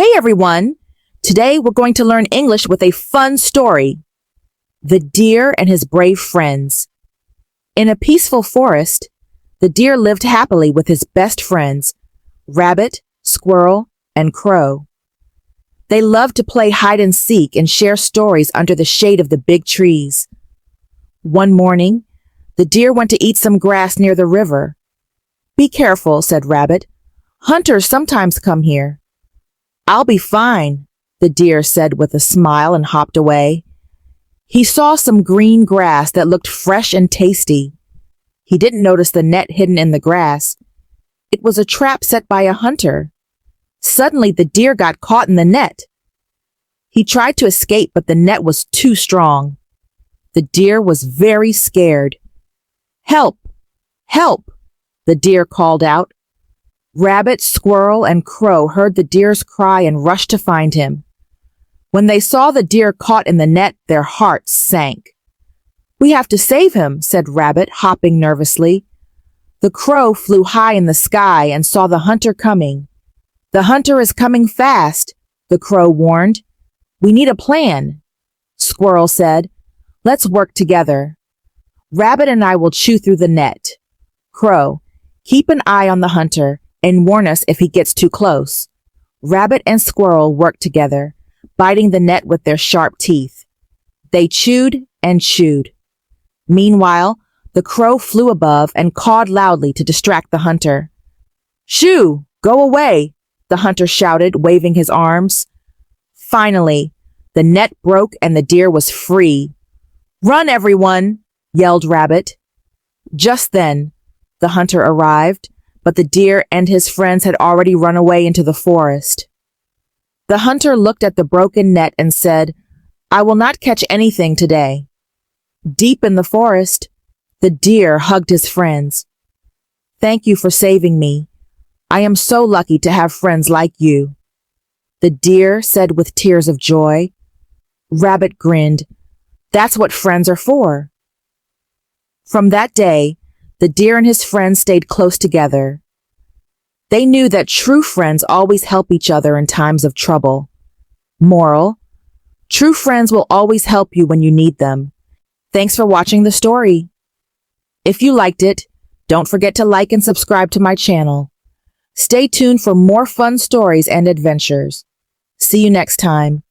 Hey everyone! Today we're going to learn English with a fun story. The Deer and His Brave Friends. In a peaceful forest, the deer lived happily with his best friends, Rabbit, Squirrel, and Crow. They loved to play hide and seek and share stories under the shade of the big trees. One morning, the deer went to eat some grass near the river. "Be careful," said Rabbit. "Hunters sometimes come here." "I'll be fine," the deer said with a smile and hopped away. He saw some green grass that looked fresh and tasty. He didn't notice the net hidden in the grass. It was a trap set by a hunter. Suddenly, the deer got caught in the net. He tried to escape, but the net was too strong. The deer was very scared. "Help! Help!" the deer called out. Rabbit, Squirrel, and Crow heard the deer's cry and rushed to find him. When they saw the deer caught in the net, their hearts sank. "We have to save him," said Rabbit, hopping nervously. The crow flew high in the sky and saw the hunter coming. "The hunter is coming fast," the crow warned. "We need a plan." Squirrel said, "Let's work together. Rabbit and I will chew through the net. Crow, keep an eye on the hunter and warn us if he gets too close." Rabbit and Squirrel worked together, biting the net with their sharp teeth. They chewed and chewed. Meanwhile, the crow flew above and cawed loudly to distract the hunter. "Shoo! Go away!" the hunter shouted, waving his arms. Finally, the net broke and the deer was free. "Run, everyone!" yelled Rabbit. Just then, the hunter arrived, but the deer and his friends had already run away into the forest. The hunter looked at the broken net and said, "I will not catch anything today." Deep in the forest, the deer hugged his friends. "Thank you for saving me. I am so lucky to have friends like you," the deer said with tears of joy. Rabbit grinned. "That's what friends are for." From that day, the deer and his friends stayed close together. They knew that true friends always help each other in times of trouble. Moral: true friends will always help you when you need them. Thanks for watching the story. If you liked it, don't forget to like and subscribe to my channel. Stay tuned for more fun stories and adventures. See you next time.